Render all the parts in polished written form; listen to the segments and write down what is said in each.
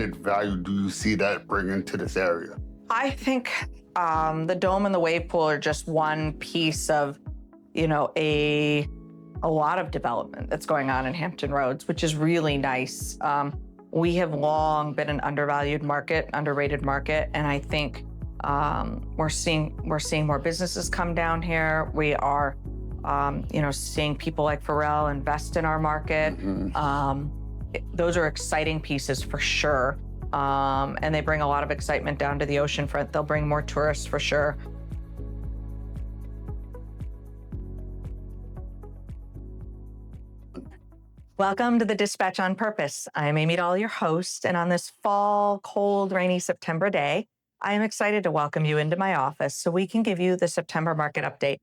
added value do you see that bringing to this area? I think the dome and the wave pool are just one piece of, a lot of development that's going on in Hampton Roads, which is really nice. We have long been an undervalued market, underrated market, and I think we're seeing more businesses come down here. We are, seeing people like Pharrell invest in our market. Those are exciting pieces for sure. And they bring a lot of excitement down to the ocean front. They'll bring more tourists for sure. Welcome to the Dispatch on Purpose. I'm Amy Dahl, your host, and on this fall, cold, rainy September day, I am excited to welcome you into my office so we can give you the September market update.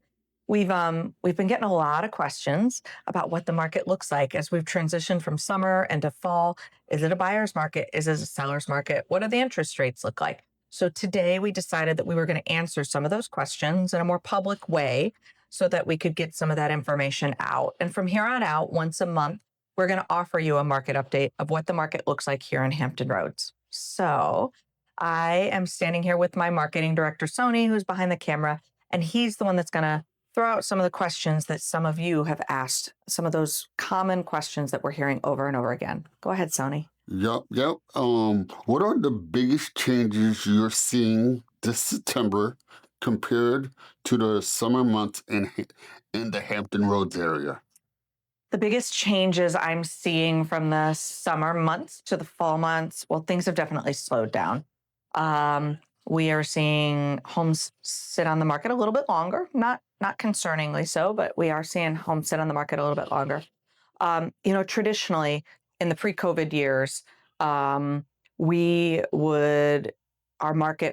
We've been getting a lot of questions about what the market looks like as we've transitioned from summer into fall. Is it a buyer's market? Is it a seller's market? What do the interest rates look like? So today we decided that we were going to answer some of those questions in a more public way so that we could get some of that information out. And from here on out, once a month, we're going to offer you a market update of what the market looks like here in Hampton Roads. So I am standing here with my marketing director, Sony, who's behind the camera, and he's the one that's going to throw out some of the questions that some of you have asked, some of those common questions that we're hearing over and over again. Go ahead, Sony. Yep. What are the biggest changes you're seeing this September compared to the summer months in the Hampton Roads area? The biggest changes I'm seeing from the summer months to the fall months, well, things have definitely slowed down. We are seeing homes sit on the market a little bit longer, not concerningly so, but we are seeing homes sit on the market a little bit longer. Traditionally in the pre-COVID years,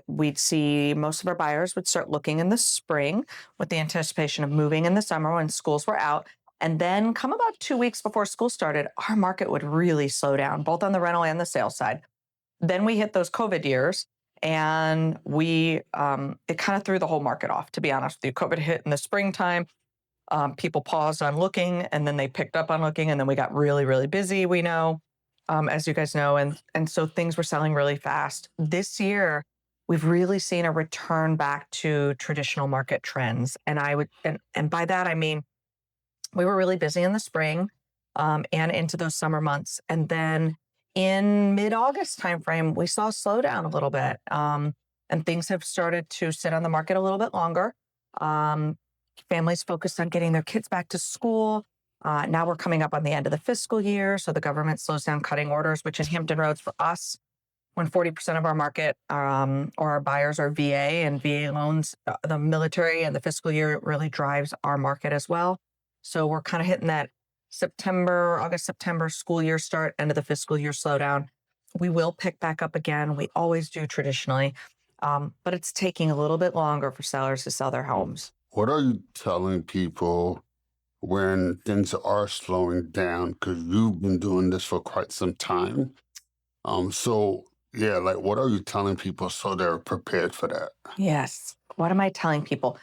we'd see most of our buyers would start looking in the spring with the anticipation of moving in the summer when schools were out. And then come about 2 weeks before school started, our market would really slow down, both on the rental and the sales side. Then we hit those COVID years, and it kind of threw the whole market off, to be honest with you. COVID hit in the springtime. People paused on looking, and then they picked up on looking, and then we got really, really busy, we know, as you guys know, and so things were selling really fast. This year, we've really seen a return back to traditional market trends. And by that, I mean, we were really busy in the spring and into those summer months. And then in mid-August timeframe, we saw a slowdown a little bit, and things have started to sit on the market a little bit longer. Families focused on getting their kids back to school. Now we're coming up on the end of the fiscal year, so the government slows down cutting orders, which in Hampton Roads for us, when 40% of our market or our buyers are VA and VA loans, the military and the fiscal year really drives our market as well. So we're kind of hitting that August, September school year start, end of the fiscal year slowdown. We will pick back up again. We always do traditionally, but it's taking a little bit longer for sellers to sell their homes. What are you telling people when things are slowing down? Because you've been doing this for quite some time. What are you telling people so they're prepared for that? Yes. What am I telling people?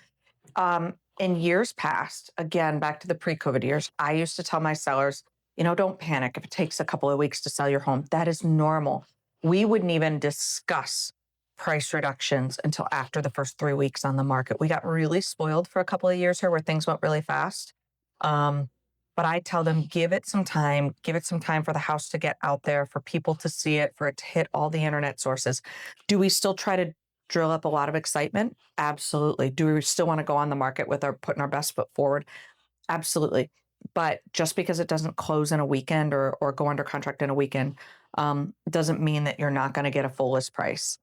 In years past, again, back to the pre-COVID years, I used to tell my sellers, don't panic if it takes a couple of weeks to sell your home. That is normal. We wouldn't even discuss price reductions until after the first 3 weeks on the market. We got really spoiled for a couple of years here where things went really fast. But I tell them, give it some time for the house to get out there, for people to see it, for it to hit all the internet sources. Do we still try to drill up a lot of excitement? Absolutely. Do we still want to go on the market with putting our best foot forward? Absolutely. But just because it doesn't close in a weekend or go under contract in a weekend, doesn't mean that you're not going to get a full list price.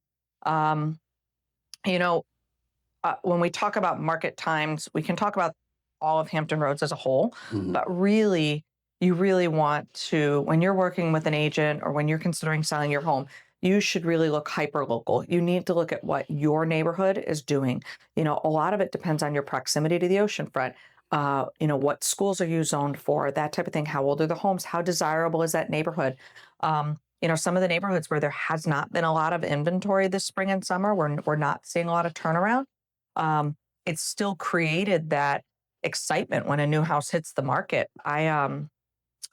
When we talk about market times, we can talk about all of Hampton Roads as a whole, but really, you really want to, when you're working with an agent or when you're considering selling your home, you should really look hyper local. You need to look at what your neighborhood is doing. A lot of it depends on your proximity to the ocean front. What schools are you zoned for, that type of thing. How old are the homes? How desirable is that neighborhood? Some of the neighborhoods where there has not been a lot of inventory this spring and summer, we're not seeing a lot of turnaround. It's still created that excitement when a new house hits the market. I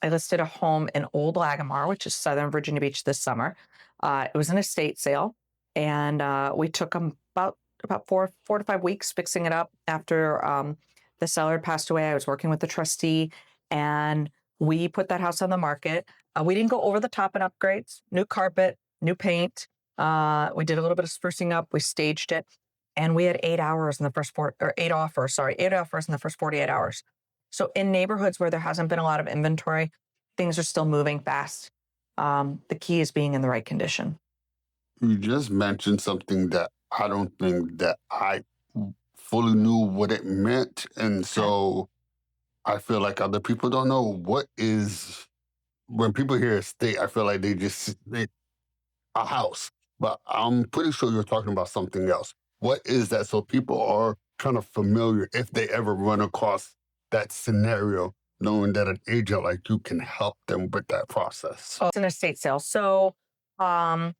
listed a home in Old Lagomar, which is Southern Virginia Beach this summer. It was an estate sale, and we took about 4 to 5 weeks fixing it up after the seller had passed away. I was working with the trustee, and we put that house on the market. We didn't go over the top in upgrades, new carpet, new paint. We did a little bit of sprucing up. We staged it, and we had 8 hours in the first 8 offers in the first 48 hours. So in neighborhoods where there hasn't been a lot of inventory, things are still moving fast. The key is being in the right condition. You just mentioned something that I don't think that I fully knew what it meant. And Okay. so I feel like other people don't know what is, when people hear estate, I feel like they just think a house. But I'm pretty sure you're talking about something else. What is that? So people are kind of familiar if they ever run across that scenario, knowing that an agent like you can help them with that process. Oh, it's an estate sale. So um,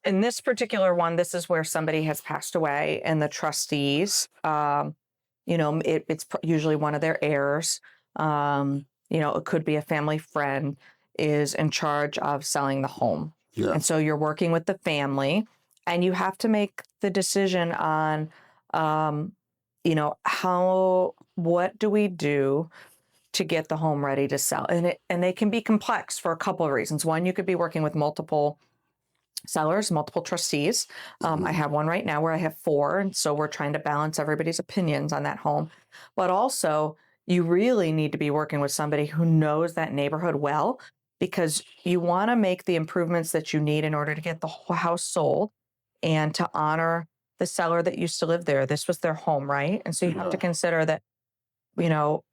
in this particular one, this is where somebody has passed away, and the trustees, it's usually one of their heirs. It could be a family friend is in charge of selling the home. Yeah. And so you're working with the family, and you have to make the decision on, what do we do to get the home ready to sell? And they can be complex for a couple of reasons. One, you could be working with multiple sellers, multiple trustees. I have one right now where I have 4, and so we're trying to balance everybody's opinions on that home. But also, you really need to be working with somebody who knows that neighborhood well, because you want to make the improvements that you need in order to get the whole house sold and to honor the seller that used to live there. This was their home, right? And so you have to Yeah. consider that, you want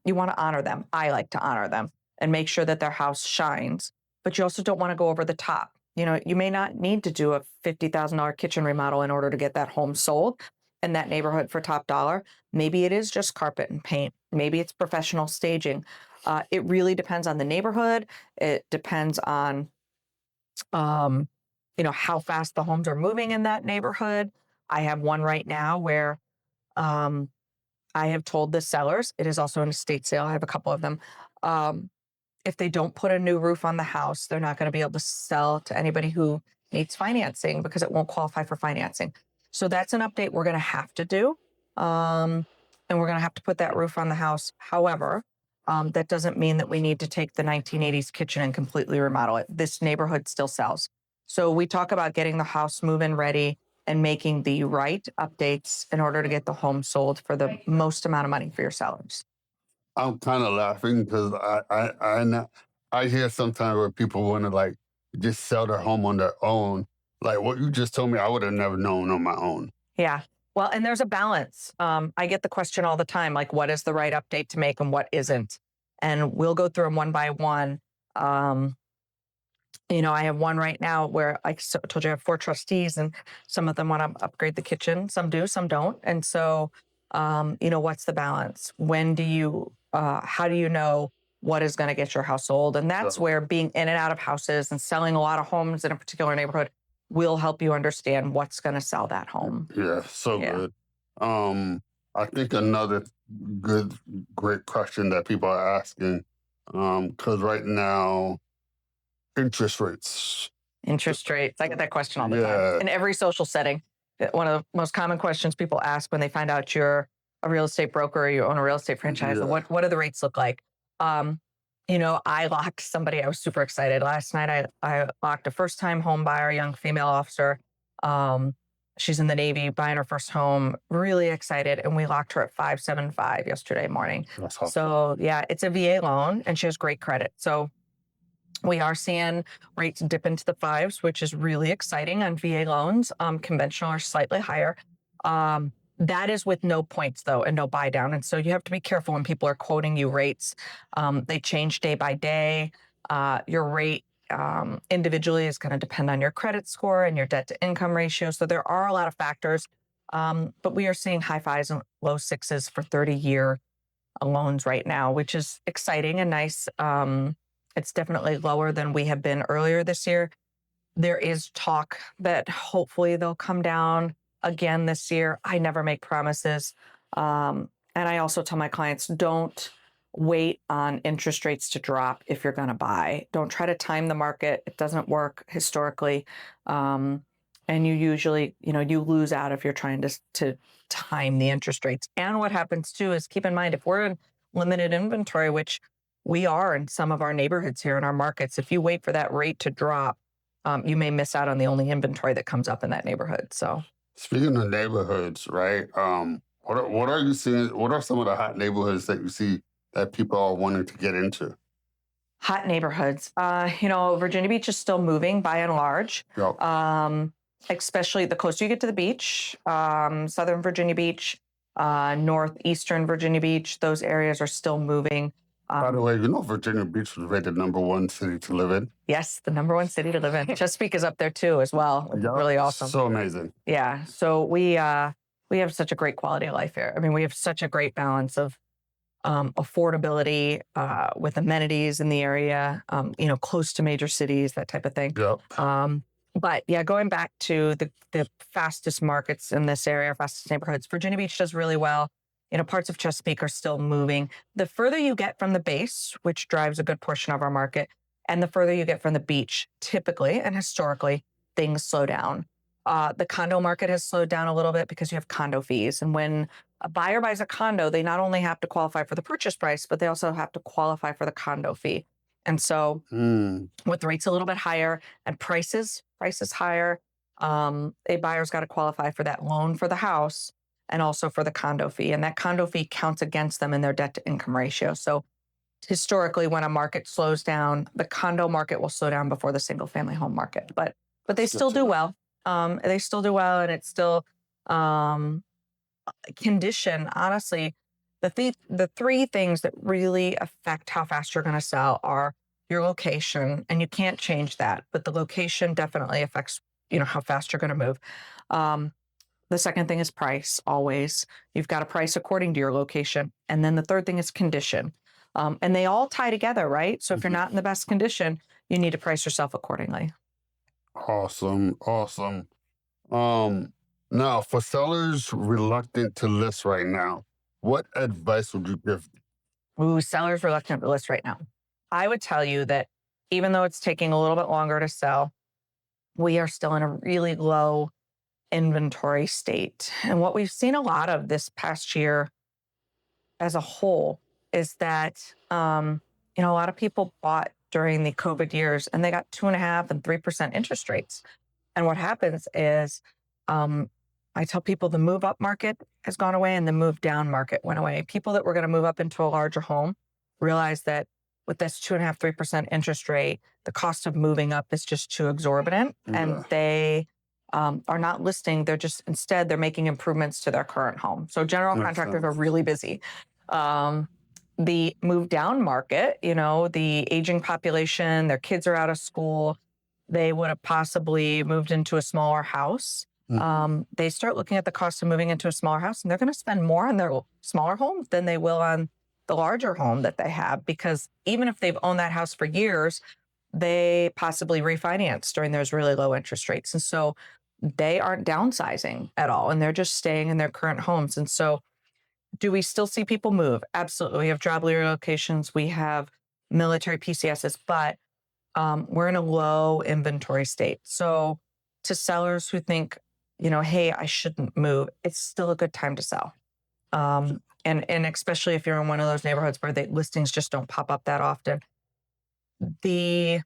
to honor them. I like to honor them and make sure that their house shines, but you also don't want to go over the top. You may not need to do a $50,000 kitchen remodel in order to get that home sold in that neighborhood for top dollar. Maybe it is just carpet and paint. Maybe it's professional staging. It really depends on the neighborhood. It depends on, how fast the homes are moving in that neighborhood. I have one right now where um, I have told the sellers, it is also an estate sale. I have a couple of them. If they don't put a new roof on the house, they're not going to be able to sell to anybody who needs financing because it won't qualify for financing. So that's an update we're going to have to do. And we're going to have to put that roof on the house. However, that doesn't mean that we need to take the 1980s kitchen and completely remodel it. This neighborhood still sells. So we talk about getting the house move-in ready and making the right updates in order to get the home sold for the most amount of money for your sellers. I'm kind of laughing because I hear sometimes where people want to like just sell their home on their own. Like what you just told me, I would have never known on my own. Yeah. Well, and there's a balance. I get the question all the time, like, what is the right update to make and what isn't? And we'll go through them one by one. I have one right now where I told you I have 4 trustees, and some of them want to upgrade the kitchen. Some do, some don't. And so, what's the balance? How do you know what is going to get your house sold? And that's where being in and out of houses and selling a lot of homes in a particular neighborhood will help you understand what's going to sell that home. Yeah, so Yeah. good. I think another good, great question that people are asking, because right now, interest rates. Interest rates. I get that question all the time Yeah, in every social setting. One of the most common questions people ask when they find out you're a real estate broker or you own a real estate franchise, yeah. what do the rates look like? I locked somebody. I was super excited. Last night, I locked a first-time home buyer, young female officer. She's in the Navy, buying her first home, really excited. And we locked her at 575 yesterday morning. That's awesome. So yeah, it's a VA loan and she has great credit. So we are seeing rates dip into the 5s, which is really exciting on VA loans. Conventional are slightly higher. That is with no points, though, and no buy down. And so you have to be careful when people are quoting you rates. They change day by day. Your rate individually is going to depend on your credit score and your debt to income ratio. So there are a lot of factors. But we are seeing high 5s and low 6s for 30-year loans right now, which is exciting and nice. It's definitely lower than we have been earlier this year. There is talk that hopefully they'll come down again this year. I never make promises. And I also tell my clients, don't wait on interest rates to drop if you're going to buy. Don't try to time the market. It doesn't work historically. And you usually, you lose out if you're trying to time the interest rates. And what happens too is, keep in mind, if we're in limited inventory, which we are in some of our neighborhoods here in our markets, if you wait for that rate to drop, you may miss out on the only inventory that comes up in that neighborhood. So Speaking of neighborhoods, right? What are you seeing? What are some of the hot neighborhoods that you see that people are wanting to get into? hot neighborhoods, Virginia Beach is still moving by and large. Yep. Especially the closer you get to the beach, Southern Virginia Beach, Northeastern Virginia Beach, those areas are still moving. By the way, Virginia Beach was rated #1 city to live in. Yes, the #1 city to live in. Chesapeake is up there too as well. It's Yep. really awesome. So amazing. Yeah. So we have such a great quality of life here. I mean, we have such a great balance of affordability with amenities in the area, close to major cities, that type of thing. Yep. But yeah, going back to the fastest markets in this area, fastest neighborhoods, Virginia Beach does really well. Parts of Chesapeake are still moving. The further you get from the base, which drives a good portion of our market, and the further you get from the beach, typically and historically, things slow down. The condo market has slowed down a little bit because you have condo fees. And when a buyer buys a condo, they not only have to qualify for the purchase price, but they also have to qualify for the condo fee. And so with the rates a little bit higher and prices higher, a buyer's got to qualify for that loan for the house and also for the condo fee. And that condo fee counts against them in their debt to income ratio. So historically, when a market slows down, the condo market will slow down before the single family home market. But they still do well. They still do well, and it's still condition. Honestly, the three things that really affect how fast you're going to sell are your location, and you can't change that, but the location definitely affects how fast you're going to move. The second thing is price. Always, you've got to price according to your location, and then the third thing is condition. And they all tie together, right? So if you're not in the best condition, you need to price yourself accordingly. Awesome. Now, for sellers reluctant to list right now, what advice would you give? Ooh, sellers reluctant to list right now. I would tell you that even though it's taking a little bit longer to sell, we are still in a really low inventory state. And what we've seen a lot of this past year as a whole is that, a lot of people bought during the COVID years and they got 2.5% and 3% interest rates. And what happens is, I tell people the move up market has gone away and the move down market went away. People that were going to move up into a larger home realized that with this 2.5%, 3% interest rate, the cost of moving up is just too exorbitant. Yeah. And they are not listing. Instead, they're making improvements to their current home. So general contractors are really busy. The move down market, the aging population, their kids are out of school, they would have possibly moved into a smaller house. They start looking at the cost of moving into a smaller house, and they're going to spend more on their smaller home than they will on the larger home that they have, because even if they've owned that house for years, they possibly refinanced during those really low interest rates. And so they aren't downsizing at all, and they're just staying in their current homes. And so do we still see people move? Absolutely. We have job relocations, we have military PCSs, but we're in a low inventory state. So to sellers who think, hey, I shouldn't move, it's still a good time to sell. And especially if you're in one of those neighborhoods where the listings just don't pop up that often. The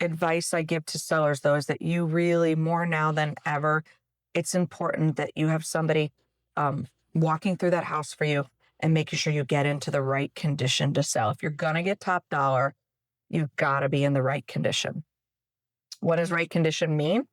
advice I give to sellers, though, is that you really, more now than ever, it's important that you have somebody walking through that house for you and making sure you get into the right condition to sell. If you're going to get top dollar, you've got to be in the right condition. What does right condition mean?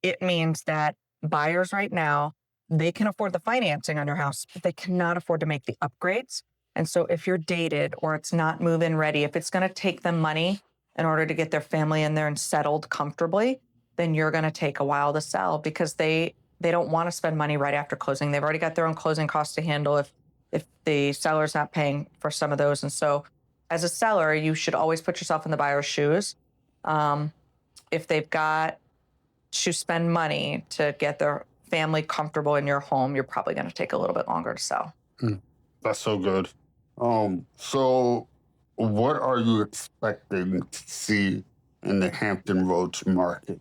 It means that buyers right now, they can afford the financing on your house, but they cannot afford to make the upgrades. And so if you're dated or it's not move-in ready, if it's going to take them money in order to get their family in there and settled comfortably, then you're going to take a while to sell, because they don't want to spend money right after closing. They've already got their own closing costs to handle if the seller's not paying for some of those. And so as a seller, you should always put yourself in the buyer's shoes. If they've got to spend money to get their family comfortable in your home, you're probably going to take a little bit longer to sell. That's so good. So what are you expecting to see in the Hampton Roads market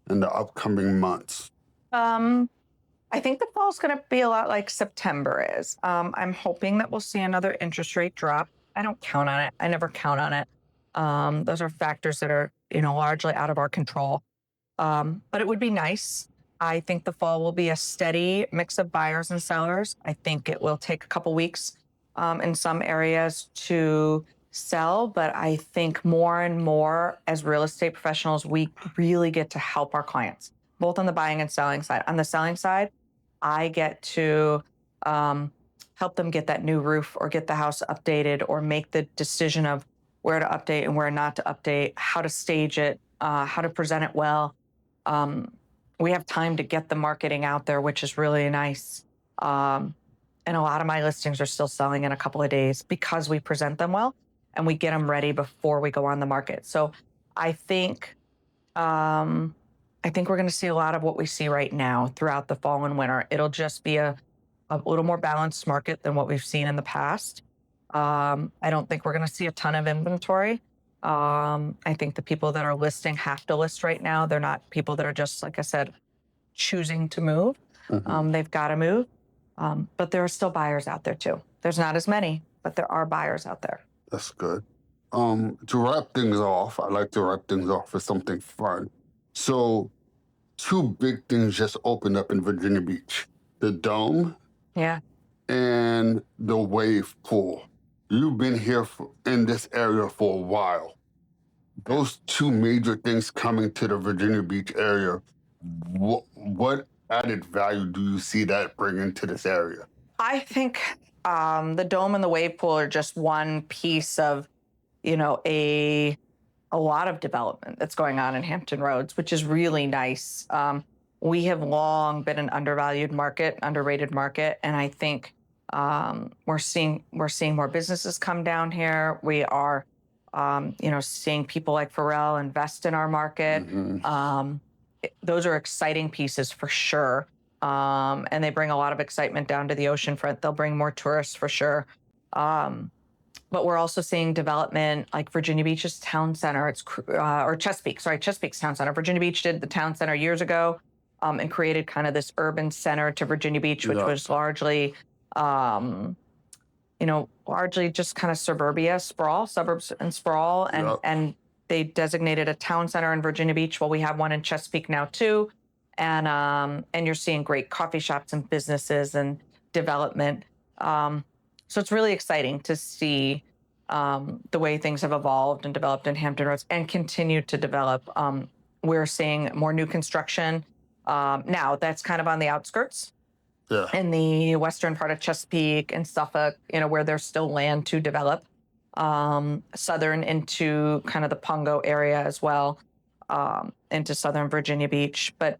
in the upcoming months? Um, I think the fall's going to be a lot like September is. I'm hoping that we'll see another interest rate drop. I don't count on it. I never count on it. Those are factors that are, largely out of our control. But it would be nice. I think the fall will be a steady mix of buyers and sellers. I think it will take a couple weeks in some areas to sell, but I think more and more as real estate professionals, we really get to help our clients, both on the buying and selling side. On the selling side, I get to help them get that new roof or get the house updated or make the decision of where to update and where not to update, how to stage it, how to present it well. um, we have time to get the marketing out there, which is really nice. Um, and a lot of my listings are still selling in a couple of days because we present them well and we get them ready before we go on the market. So I think um, I think we're going to see a lot of what we see right now throughout the fall and winter. It'll just be a little more balanced market than what we've seen in the past. I don't think we're going to see a ton of inventory. I think the people that are listing have to list right now. They're not people that are just, like I said, choosing to move. Mhm. They've got to move. But there are still buyers out there too. There's not as many, but there are buyers out there. That's good. To wrap things off, I like to wrap things off with something fun. So, two big things just opened up in Virginia Beach: the Dome Yeah. and the Wave Pool. You've been here in this area for a while. Those two major things coming to the Virginia Beach area, what added value do you see that bringing to this area? I think the dome and the wave pool are just one piece of, a lot of development that's going on in Hampton Roads, which is really nice. We have long been an undervalued market, underrated market, and I think we're seeing more businesses come down here. We are, seeing people like Pharrell invest in our market. Hmm. Those are exciting pieces for sure. And they bring a lot of excitement down to the ocean front. They'll bring more tourists for sure. Um, but we're also seeing development like Virginia Beach's town center. Or Chesapeake, sorry, Chesapeake's town center. Virginia Beach did the town center years ago, and created kind of this urban center to Virginia Beach, which Yeah. was um, largely just kind of suburbia sprawl, suburbs and sprawl, and Yep. they designated a town center in Virginia Beach. Well, we have one in Chesapeake now too, and you're seeing great coffee shops and businesses and development. So it's really exciting to see the way things have evolved and developed in Hampton Roads and continue to develop. We're seeing more new construction. Now that's kind of on the outskirts Yeah. in the western part of Chesapeake and Suffolk, where there's still land to develop. Southern into kind of the Pungo area as well, into southern Virginia Beach. But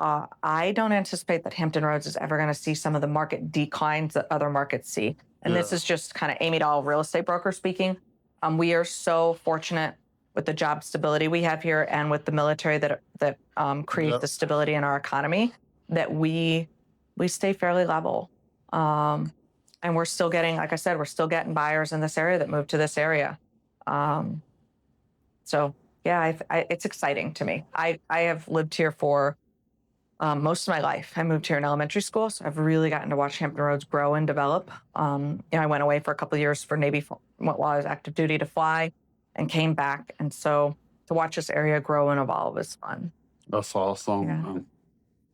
I don't anticipate that Hampton Roads is ever going to see some of the market declines that other markets see. And this Yeah. is just kind of Amy Dahl, real estate broker speaking. We are so fortunate with the job stability we have here and with the military that create Yep. the stability in our economy that we stay fairly level. Um, and we're still getting, like I said, we're still getting buyers in this area that move to this area. Um, so yeah, it's exciting to me. I have lived here for most of my life. I moved here in elementary school, so I've really gotten to watch Hampton Roads grow and develop. I went away for a couple of years for Navy while I was active duty to fly, and came back. And so to watch this area grow and evolve is fun. That's awesome. Yeah.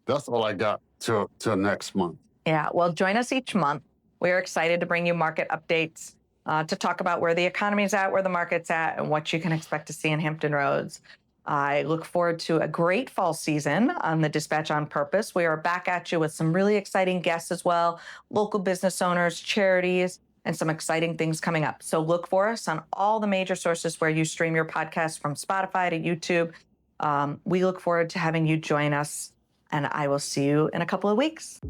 That's all I got till next month. Yeah. Well, join us each month. We're excited to bring you market updates, to talk about where the economy's at, where the market's at, and what you can expect to see in Hampton Roads. I look forward to a great fall season on the Dispatch on Purpose. We are back at you with some really exciting guests as well, local business owners, charities, and some exciting things coming up. So look for us on all the major sources where you stream your podcast, from Spotify to YouTube. We look forward to having you join us, and I will see you in a couple of weeks.